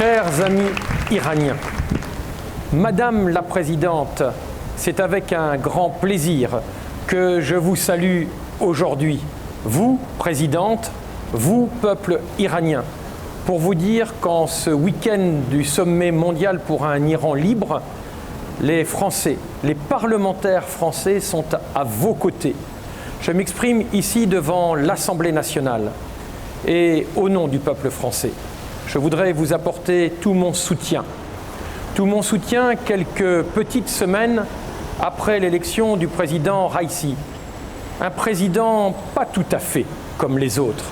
Chers amis iraniens, Madame la Présidente, c'est avec un grand plaisir que je vous salue aujourd'hui. Vous, Présidente, vous, peuple iranien, pour vous dire qu'en ce week-end du sommet mondial pour un Iran libre, les Français, les parlementaires français sont à vos côtés. Je m'exprime ici devant l'Assemblée nationale et au nom du peuple français. Je voudrais vous apporter tout mon soutien quelques petites semaines après l'élection du président Raïssi. Un président pas tout à fait comme les autres.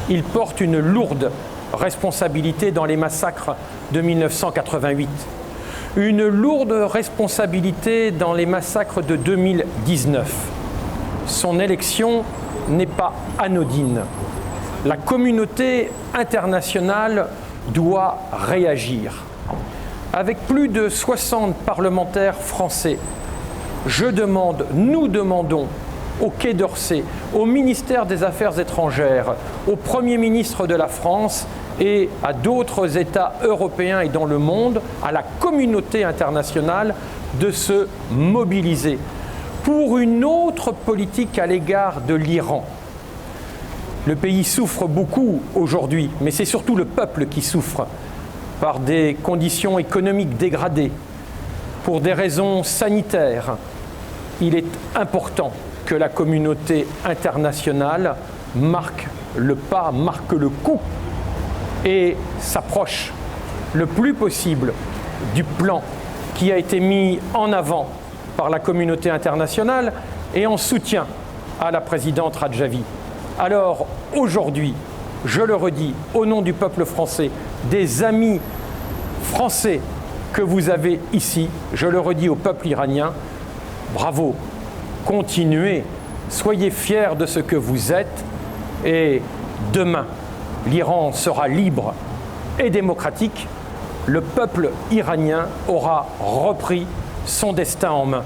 Il porte une lourde responsabilité dans les massacres de 1988. Une lourde responsabilité dans les massacres de 2019. Son élection n'est pas anodine. La communauté internationale doit réagir. Avec plus de 60 parlementaires français, nous demandons au Quai d'Orsay, au ministère des Affaires étrangères, au Premier ministre de la France et à d'autres États européens et dans le monde, à la communauté internationale, de se mobiliser pour une autre politique à l'égard de l'Iran. Le pays souffre beaucoup aujourd'hui, mais c'est surtout le peuple qui souffre par des conditions économiques dégradées, pour des raisons sanitaires. Il est important que la communauté internationale marque le pas, marque le coup et s'approche le plus possible du plan qui a été mis en avant par la communauté internationale et en soutien à la présidente Radjavi. Alors aujourd'hui, je le redis, au nom du peuple français, des amis français que vous avez ici, je le redis au peuple iranien, bravo, continuez, soyez fiers de ce que vous êtes et demain, l'Iran sera libre et démocratique, le peuple iranien aura repris son destin en main.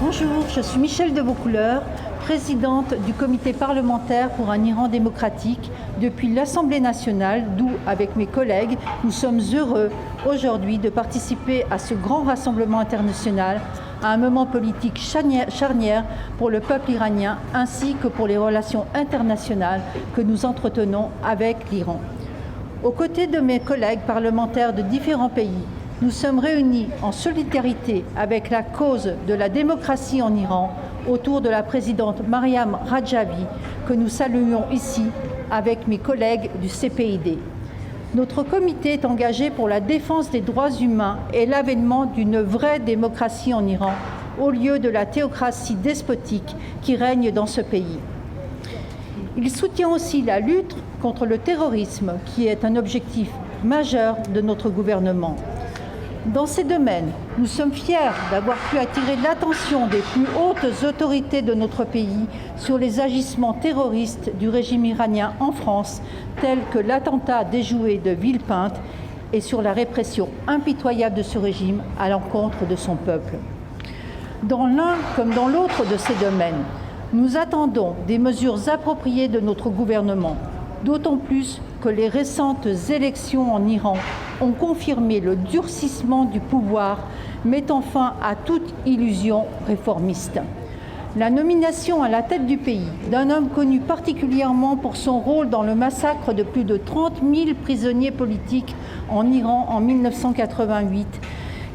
Bonjour, je suis Michèle de Vaucouleurs, présidente du comité parlementaire pour un Iran démocratique depuis l'Assemblée nationale, d'où, avec mes collègues, nous sommes heureux aujourd'hui de participer à ce grand rassemblement international, à un moment politique charnière pour le peuple iranien ainsi que pour les relations internationales que nous entretenons avec l'Iran. Aux côtés de mes collègues parlementaires de différents pays, nous sommes réunis en solidarité avec la cause de la démocratie en Iran autour de la présidente Mariam Radjavi, que nous saluons ici avec mes collègues du CPID. Notre comité est engagé pour la défense des droits humains et l'avènement d'une vraie démocratie en Iran, au lieu de la théocratie despotique qui règne dans ce pays. Il soutient aussi la lutte contre le terrorisme, qui est un objectif majeur de notre gouvernement. Dans ces domaines, nous sommes fiers d'avoir pu attirer l'attention des plus hautes autorités de notre pays sur les agissements terroristes du régime iranien en France, tels que l'attentat déjoué de Villepinte, et sur la répression impitoyable de ce régime à l'encontre de son peuple. Dans l'un comme dans l'autre de ces domaines, nous attendons des mesures appropriées de notre gouvernement, d'autant plus que les récentes élections en Iran ont confirmé le durcissement du pouvoir, mettant fin à toute illusion réformiste. La nomination à la tête du pays d'un homme connu particulièrement pour son rôle dans le massacre de plus de 30 000 prisonniers politiques en Iran en 1988,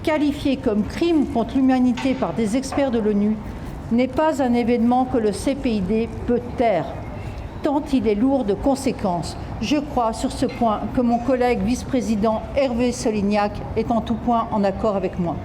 qualifié comme crime contre l'humanité par des experts de l'ONU, n'est pas un événement que le CPID peut taire, tant il est lourd de conséquences. Je crois sur ce point que mon collègue vice-président Hervé Solignac est en tout point en accord avec moi.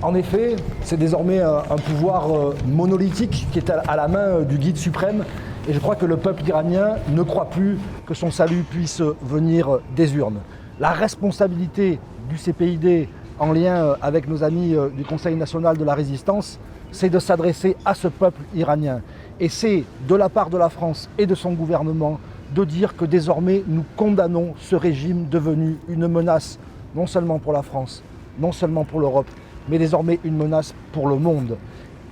En effet, c'est désormais un pouvoir monolithique qui est à la main du guide suprême, et je crois que le peuple iranien ne croit plus que son salut puisse venir des urnes. La responsabilité du CPID en lien avec nos amis du Conseil national de la résistance, c'est de s'adresser à ce peuple iranien. Et c'est de la part de la France et de son gouvernement de dire que désormais nous condamnons ce régime devenu une menace non seulement pour la France, non seulement pour l'Europe, mais désormais une menace pour le monde.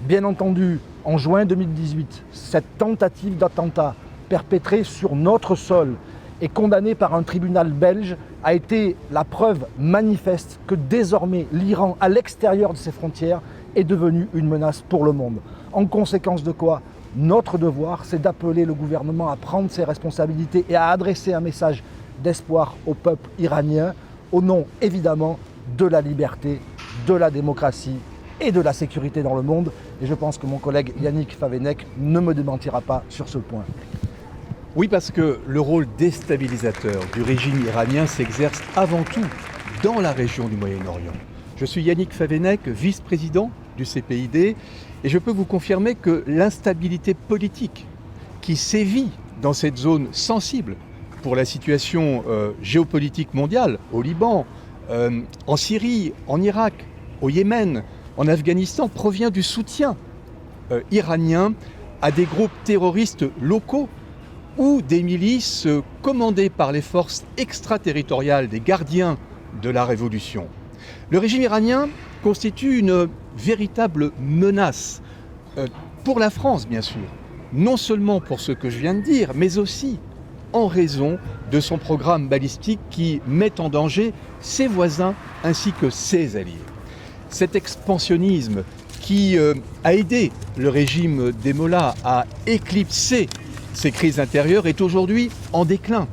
Bien entendu, en juin 2018, cette tentative d'attentat perpétrée sur notre sol et condamnée par un tribunal belge a été la preuve manifeste que désormais l'Iran, à l'extérieur de ses frontières, est devenu une menace pour le monde. En conséquence de quoi, notre devoir, c'est d'appeler le gouvernement à prendre ses responsabilités et à adresser un message d'espoir au peuple iranien, au nom évidemment de la liberté, de la démocratie et de la sécurité dans le monde. Et je pense que mon collègue Yannick Favennec ne me démentira pas sur ce point. Oui, parce que le rôle déstabilisateur du régime iranien s'exerce avant tout dans la région du Moyen-Orient. Je suis Yannick Favennec, vice-président du CPID, et je peux vous confirmer que l'instabilité politique qui sévit dans cette zone sensible pour la situation géopolitique mondiale, au Liban, en Syrie, en Irak, au Yémen, en Afghanistan, provient du soutien iranien à des groupes terroristes locaux ou des milices commandées par les forces extraterritoriales des gardiens de la révolution. Le régime iranien constitue une véritable menace pour la France, bien sûr, non seulement pour ce que je viens de dire, mais aussi en raison de son programme balistique qui met en danger ses voisins ainsi que ses alliés. Cet expansionnisme qui a aidé le régime des Mollahs à éclipser ces crises intérieures est aujourd'hui en déclin.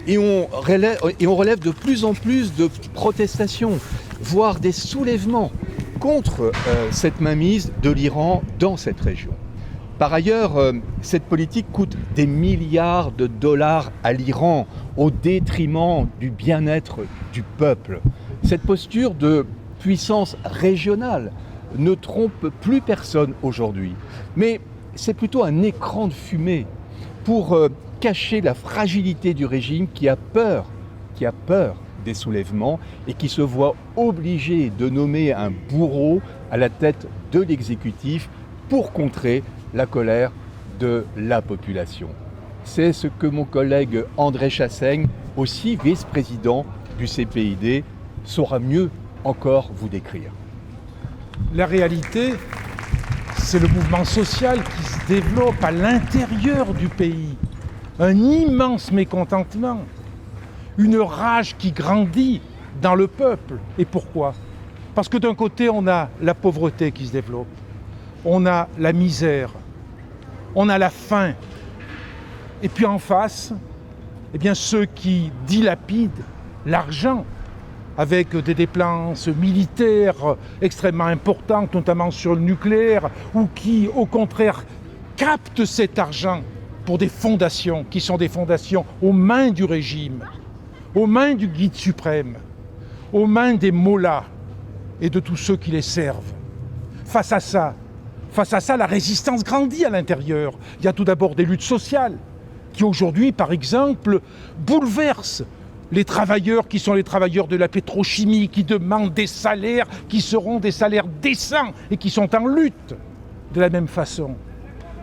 Et on relève de plus en plus de protestations, voire des soulèvements contre cette mainmise de l'Iran dans cette région. Par ailleurs, cette politique coûte des milliards de dollars à l'Iran au détriment du bien-être du peuple. Cette posture de puissance régionale ne trompe plus personne aujourd'hui, mais c'est plutôt un écran de fumée pour cacher la fragilité du régime qui a peur des soulèvements et qui se voit obligé de nommer un bourreau à la tête de l'exécutif pour contrer la colère de la population. C'est ce que mon collègue André Chassaigne, aussi vice-président du CPID, saura mieux encore vous décrire. La réalité, c'est le mouvement social qui se développe à l'intérieur du pays. Un immense mécontentement, une rage qui grandit dans le peuple. Et pourquoi ? Parce que d'un côté, on a la pauvreté qui se développe, on a la misère, on a la faim. Et puis en face, eh bien, ceux qui dilapident l'argent avec des dépenses militaires extrêmement importantes, notamment sur le nucléaire, ou qui, au contraire, captent cet argent pour des fondations, qui sont des fondations aux mains du régime, aux mains du guide suprême, aux mains des mollahs et de tous ceux qui les servent. Face à ça, la résistance grandit à l'intérieur. Il y a tout d'abord des luttes sociales qui aujourd'hui, par exemple, bouleversent les travailleurs qui sont les travailleurs de la pétrochimie, qui demandent des salaires qui seront des salaires décents et qui sont en lutte de la même façon.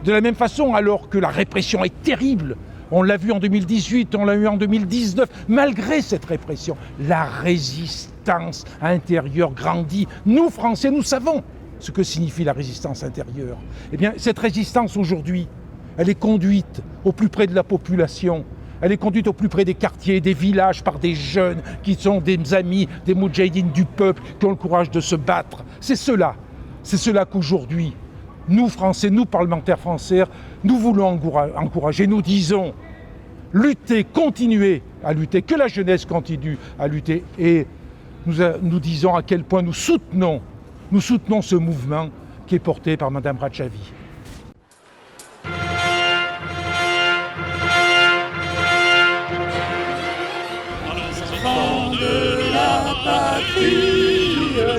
De la même façon, alors que la répression est terrible, on l'a vu en 2018, on l'a eu en 2019, malgré cette répression, la résistance intérieure grandit. Nous, Français, nous savons ce que signifie la résistance intérieure. Eh bien, cette résistance aujourd'hui, elle est conduite au plus près de la population. Elle est conduite au plus près des quartiers, des villages, par des jeunes qui sont des amis, des moudjahidines du peuple, qui ont le courage de se battre. C'est cela qu'aujourd'hui, nous Français, nous parlementaires français, nous voulons encourager. Nous disons, lutter, continuer à lutter, que la jeunesse continue à lutter. Et nous disons à quel point nous soutenons ce mouvement qui est porté par Madame Rajavi.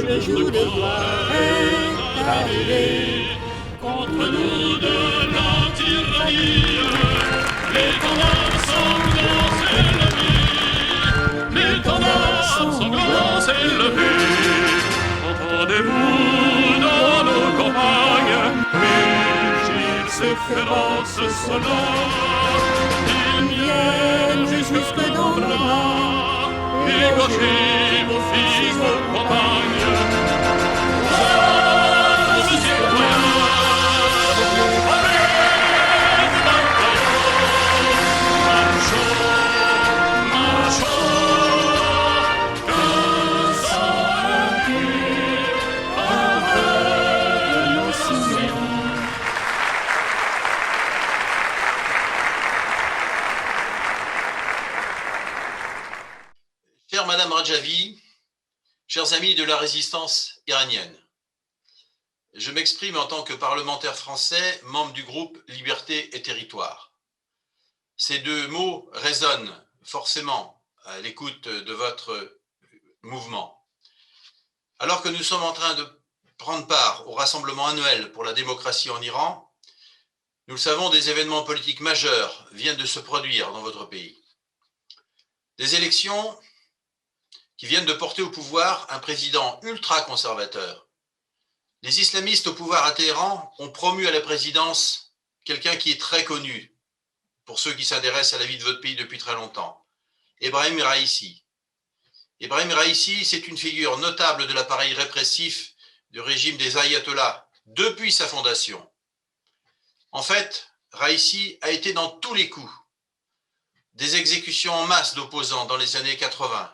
Le jour de gloire est arrivé. Contre nous de la tyrannie, l'étendard sanglant s'élève. L'étendard sanglant s'élève. Entendez-vous dans nos campagnes, vigiles ces féroces soldats. Ils viennent jusque dans nos mains. Égorgez vos fils, vos campagnes. Rajavi, chers amis de la résistance iranienne, je m'exprime en tant que parlementaire français, membre du groupe Liberté et Territoire. Ces deux mots résonnent forcément à l'écoute de votre mouvement. Alors que nous sommes en train de prendre part au rassemblement annuel pour la démocratie en Iran, nous le savons, des événements politiques majeurs viennent de se produire dans votre pays. Des élections qui viennent de porter au pouvoir un président ultra-conservateur. Les islamistes au pouvoir à Téhéran ont promu à la présidence quelqu'un qui est très connu, pour ceux qui s'intéressent à la vie de votre pays depuis très longtemps, Ebrahim Raïssi. Ebrahim Raïssi, c'est une figure notable de l'appareil répressif du régime des ayatollahs depuis sa fondation. En fait, Raïssi a été dans tous les coups. Des exécutions en masse d'opposants dans les années 80,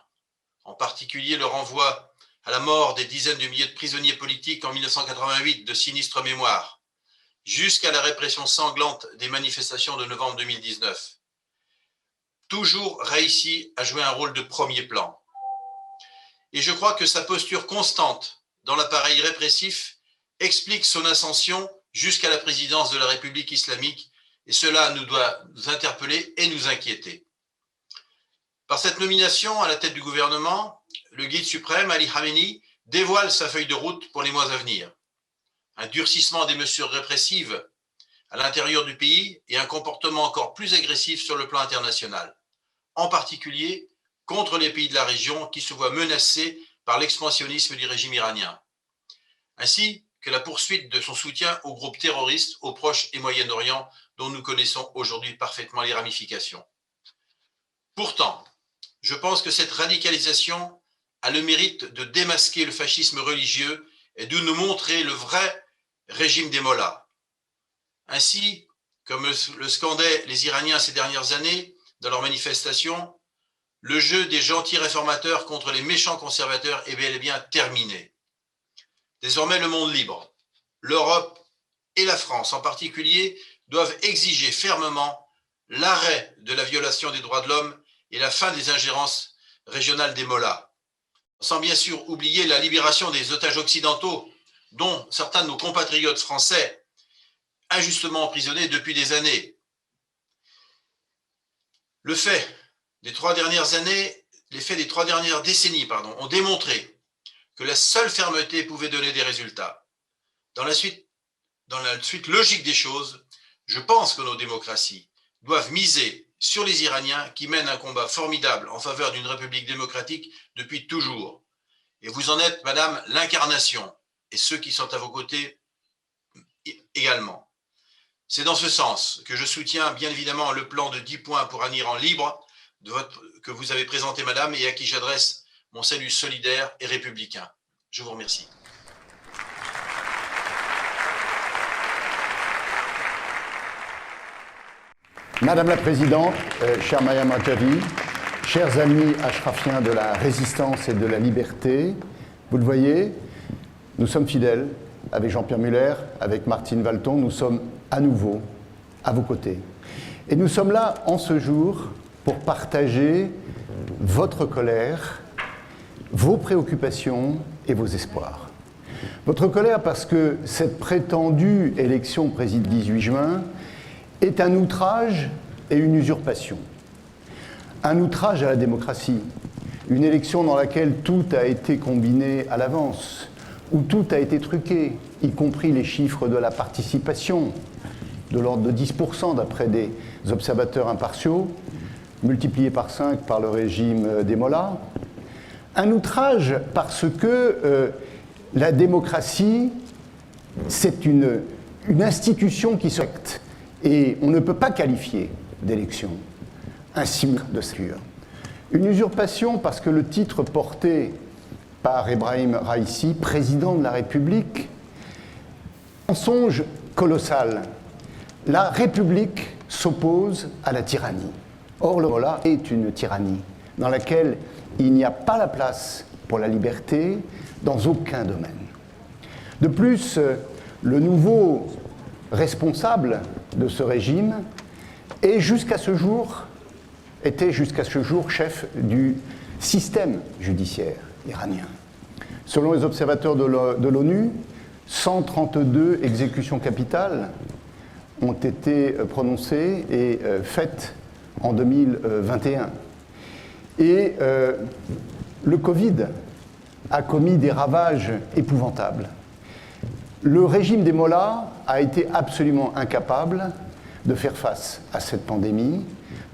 en particulier le renvoi à la mort des dizaines de milliers de prisonniers politiques en 1988 de sinistre mémoire, jusqu'à la répression sanglante des manifestations de novembre 2019. Toujours, Raïssi a joué un rôle de premier plan. Et je crois que sa posture constante dans l'appareil répressif explique son ascension jusqu'à la présidence de la République islamique, et cela nous doit nous interpeller et nous inquiéter. Par cette nomination à la tête du gouvernement, le guide suprême, Ali Khamenei, dévoile sa feuille de route pour les mois à venir. Un durcissement des mesures répressives à l'intérieur du pays et un comportement encore plus agressif sur le plan international, en particulier contre les pays de la région qui se voient menacés par l'expansionnisme du régime iranien, ainsi que la poursuite de son soutien aux groupes terroristes au Proche et Moyen-Orient dont nous connaissons aujourd'hui parfaitement les ramifications. Pourtant, je pense que cette radicalisation a le mérite de démasquer le fascisme religieux et de nous montrer le vrai régime des mollahs. Ainsi, comme le scandaient les Iraniens ces dernières années dans leurs manifestations, le jeu des gentils réformateurs contre les méchants conservateurs est bel et bien terminé. Désormais, le monde libre, l'Europe et la France en particulier, doivent exiger fermement l'arrêt de la violation des droits de l'homme et la fin des ingérences régionales des mollahs, sans bien sûr oublier la libération des otages occidentaux, dont certains de nos compatriotes français, injustement emprisonnés depuis des années. Les faits des trois dernières décennies ont démontré que la seule fermeté pouvait donner des résultats. Dans la suite logique des choses, je pense que nos démocraties doivent miser sur les Iraniens qui mènent un combat formidable en faveur d'une république démocratique depuis toujours. Et vous en êtes, madame, l'incarnation, et ceux qui sont à vos côtés également. C'est dans ce sens que je soutiens bien évidemment le plan de 10 points pour un Iran libre que vous avez présenté, madame, et à qui j'adresse mon salut solidaire et républicain. Je vous remercie. Madame la Présidente, chère Mayam Rajavi, chers amis ashrafiens de la résistance et de la liberté, vous le voyez, nous sommes fidèles avec Jean-Pierre Muller, avec Martine Valton, nous sommes à nouveau à vos côtés. Et nous sommes là en ce jour pour partager votre colère, vos préoccupations et vos espoirs. Votre colère parce que cette prétendue élection présidentielle 18 juin est un outrage et une usurpation. Un outrage à la démocratie, une élection dans laquelle tout a été combiné à l'avance, où tout a été truqué, y compris les chiffres de la participation, de l'ordre de 10% d'après des observateurs impartiaux, multipliés par 5 par le régime des mollahs. Un outrage parce que la démocratie, c'est une institution qui s'acte. Et on ne peut pas qualifier d'élection un signe de sécurité. Une usurpation parce que le titre porté par Ebrahim Raïssi, président de la République, mensonge colossal. La République s'oppose à la tyrannie. Or, le mollah est une tyrannie dans laquelle il n'y a pas la place pour la liberté dans aucun domaine. De plus, le nouveau responsable de ce régime était jusqu'à ce jour chef du système judiciaire iranien. Selon les observateurs de l'ONU, 132 exécutions capitales ont été prononcées et faites en 2021. Et le Covid a commis des ravages épouvantables. Le régime des mollahs a été absolument incapable de faire face à cette pandémie,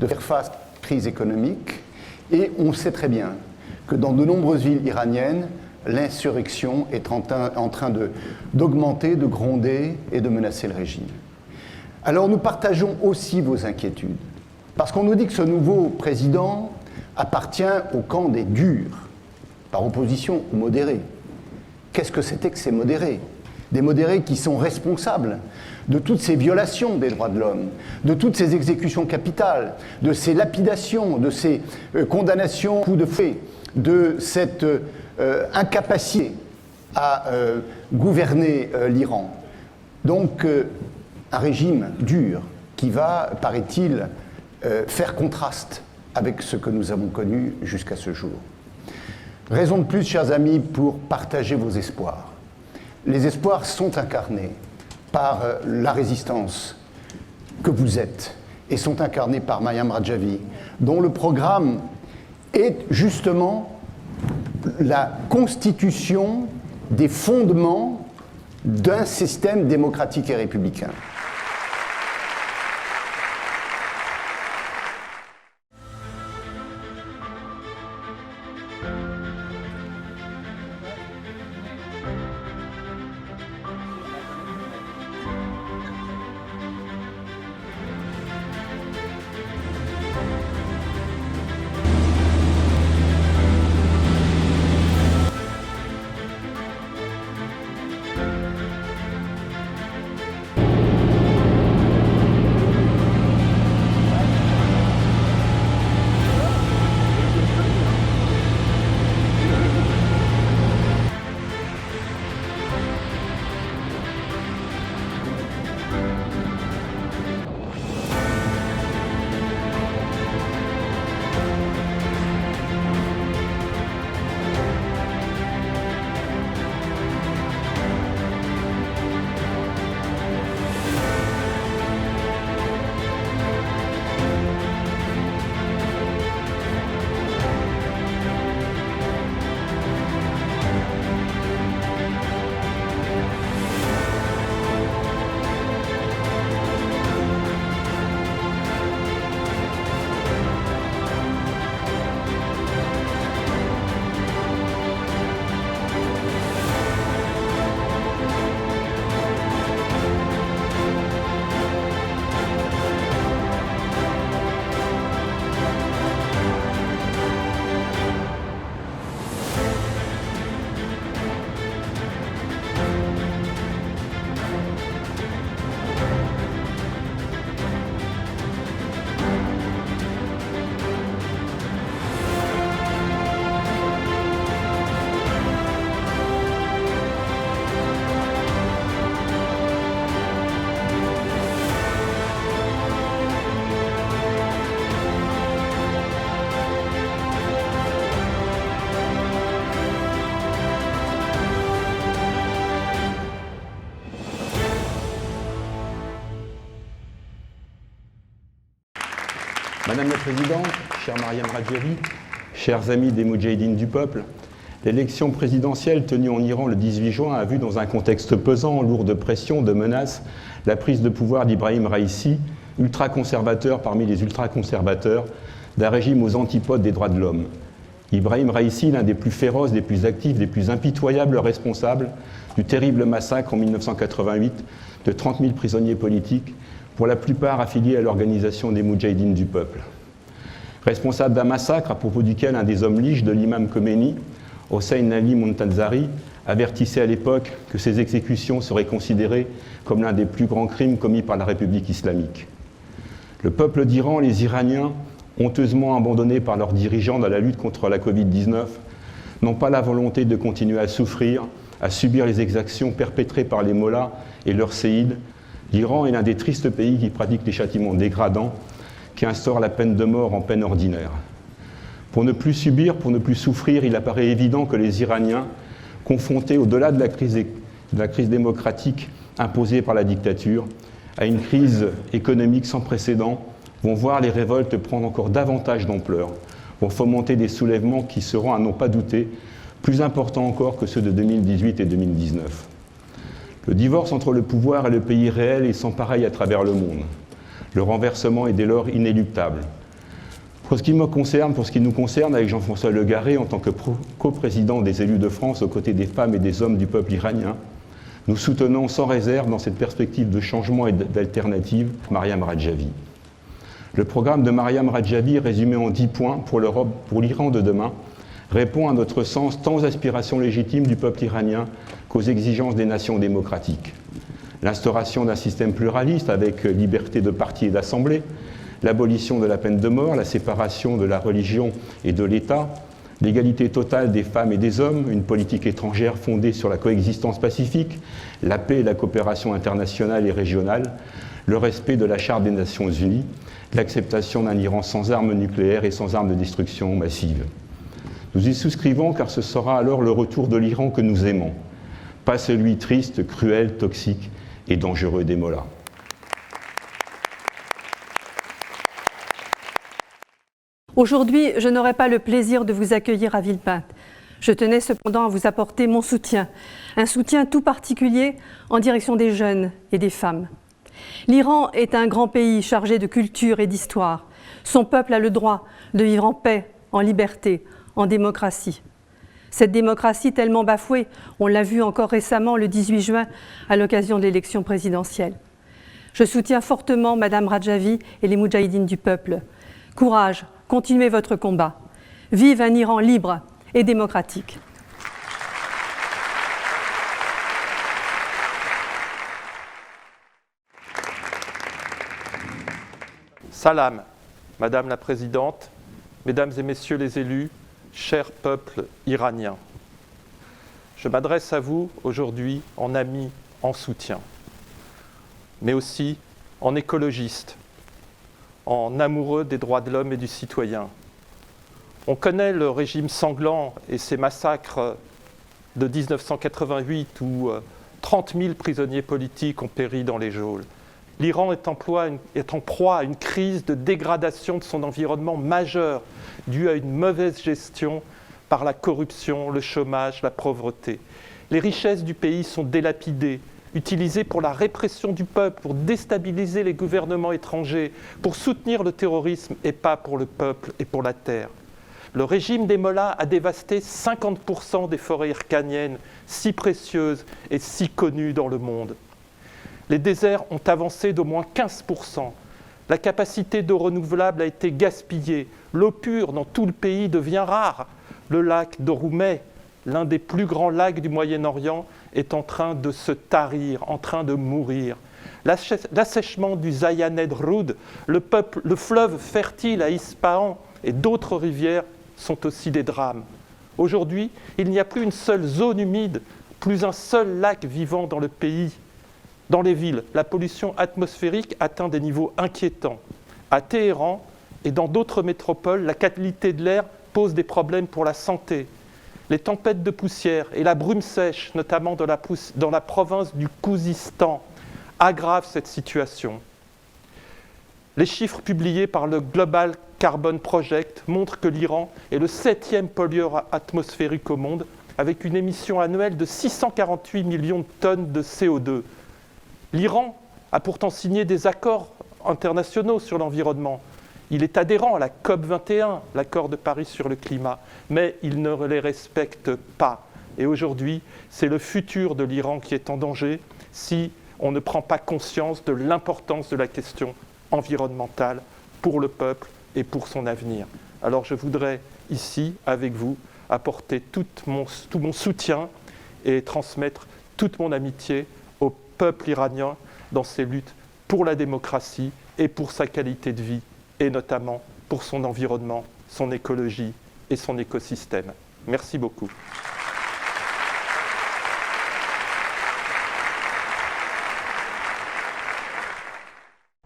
de faire face à la crise économique, et on sait très bien que dans de nombreuses villes iraniennes, l'insurrection est en train d'augmenter, de gronder et de menacer le régime. Alors nous partageons aussi vos inquiétudes, parce qu'on nous dit que ce nouveau président appartient au camp des durs, par opposition aux modérés. Qu'est-ce que c'était que ces modérés ? Des modérés qui sont responsables de toutes ces violations des droits de l'homme, de toutes ces exécutions capitales, de ces lapidations, de ces condamnations coups de fouet, de cette incapacité à gouverner l'Iran. Donc un régime dur qui va, paraît-il, faire contraste avec ce que nous avons connu jusqu'à ce jour. Raison de plus, chers amis, pour partager vos espoirs. Les espoirs sont incarnés par la résistance que vous êtes et sont incarnés par Maryam Rajavi, dont le programme est justement la constitution des fondements d'un système démocratique et républicain. Madame la Présidente, chère Maryam Rajavi, chers amis des Moudjahidines du peuple, l'élection présidentielle tenue en Iran le 18 juin a vu dans un contexte pesant, lourd de pression, de menaces, la prise de pouvoir d'Ibrahim Raïssi, ultra-conservateur parmi les ultra-conservateurs, d'un régime aux antipodes des droits de l'homme. Ibrahim Raïssi, l'un des plus féroces, des plus actifs, des plus impitoyables responsables du terrible massacre en 1988 de 30 000 prisonniers politiques, pour la plupart affiliés à l'organisation des Moudjahidines du peuple. Responsable d'un massacre à propos duquel un des hommes liges de l'imam Khomeini, Hossein Ali Montazari, avertissait à l'époque que ces exécutions seraient considérées comme l'un des plus grands crimes commis par la République islamique. Le peuple d'Iran, les Iraniens, honteusement abandonnés par leurs dirigeants dans la lutte contre la Covid-19, n'ont pas la volonté de continuer à souffrir, à subir les exactions perpétrées par les mollahs et leurs séides. L'Iran est l'un des tristes pays qui pratiquent les châtiments dégradants, qui instaurent la peine de mort en peine ordinaire. Pour ne plus subir, pour ne plus souffrir, il apparaît évident que les Iraniens, confrontés au-delà de la crise démocratique imposée par la dictature, à une crise économique sans précédent, vont voir les révoltes prendre encore davantage d'ampleur, vont fomenter des soulèvements qui seront, à n'en pas douter, plus importants encore que ceux de 2018 et 2019. Le divorce entre le pouvoir et le pays réel est sans pareil à travers le monde. Le renversement est dès lors inéluctable. Pour ce qui nous concerne, avec Jean-François Le Garret, en tant que coprésident des élus de France aux côtés des femmes et des hommes du peuple iranien, nous soutenons sans réserve dans cette perspective de changement et d'alternative Mariam Rajavi. Le programme de Mariam Rajavi, résumé en 10 points pour l'Europe, pour l'Iran de demain, répond à notre sens tant aux aspirations légitimes du peuple iranien qu'aux exigences des nations démocratiques. L'instauration d'un système pluraliste avec liberté de parti et d'assemblée, l'abolition de la peine de mort, la séparation de la religion et de l'État, l'égalité totale des femmes et des hommes, une politique étrangère fondée sur la coexistence pacifique, la paix et la coopération internationale et régionale, le respect de la Charte des Nations Unies, l'acceptation d'un Iran sans armes nucléaires et sans armes de destruction massive. Nous y souscrivons car ce sera alors le retour de l'Iran que nous aimons, pas celui triste, cruel, toxique et dangereux des mollahs. Aujourd'hui, je n'aurai pas le plaisir de vous accueillir à Villepinte. Je tenais cependant à vous apporter mon soutien, un soutien tout particulier en direction des jeunes et des femmes. L'Iran est un grand pays chargé de culture et d'histoire. Son peuple a le droit de vivre en paix, en liberté, en démocratie. Cette démocratie tellement bafouée, on l'a vu encore récemment le 18 juin à l'occasion de l'élection présidentielle. Je soutiens fortement Madame Rajavi et les Moudjahidines du peuple. Courage, continuez votre combat. Vive un Iran libre et démocratique. Salam, Madame la Présidente, Mesdames et Messieurs les élus, cher peuple iranien. Je m'adresse à vous aujourd'hui en ami, en soutien, mais aussi en écologiste, en amoureux des droits de l'homme et du citoyen. On connaît le régime sanglant et ses massacres de 1988 où 30 000 prisonniers politiques ont péri dans les geôles. L'Iran est en proie à une crise de dégradation de son environnement majeure due à une mauvaise gestion par la corruption, le chômage, la pauvreté. Les richesses du pays sont délapidées, utilisées pour la répression du peuple, pour déstabiliser les gouvernements étrangers, pour soutenir le terrorisme et pas pour le peuple et pour la terre. Le régime des mollahs a dévasté 50% des forêts hircaniennes, si précieuses et si connues dans le monde. Les déserts ont avancé d'au moins 15%. La capacité d'eau renouvelable a été gaspillée. L'eau pure dans tout le pays devient rare. Le lac d'Oroumeh, l'un des plus grands lacs du Moyen-Orient, est en train de se tarir, en train de mourir. L'assèchement du Zayaned Rud, le fleuve fertile à Ispahan et d'autres rivières sont aussi des drames. Aujourd'hui, il n'y a plus une seule zone humide, plus un seul lac vivant dans le pays. Dans les villes, la pollution atmosphérique atteint des niveaux inquiétants. À Téhéran et dans d'autres métropoles, la qualité de l'air pose des problèmes pour la santé. Les tempêtes de poussière et la brume sèche, notamment dans la province du Khouzistan, aggravent cette situation. Les chiffres publiés par le Global Carbon Project montrent que l'Iran est le 7e pollueur atmosphérique au monde, avec une émission annuelle de 648 millions de tonnes de CO2. L'Iran a pourtant signé des accords internationaux sur l'environnement. Il est adhérent à la COP21, l'accord de Paris sur le climat, mais il ne les respecte pas. Et aujourd'hui, c'est le futur de l'Iran qui est en danger si on ne prend pas conscience de l'importance de la question environnementale pour le peuple et pour son avenir. Alors je voudrais ici, avec vous, apporter tout mon soutien et transmettre toute mon amitié au peuple iranien dans ses luttes pour la démocratie et pour sa qualité de vie, et notamment pour son environnement, son écologie et son écosystème. Merci beaucoup.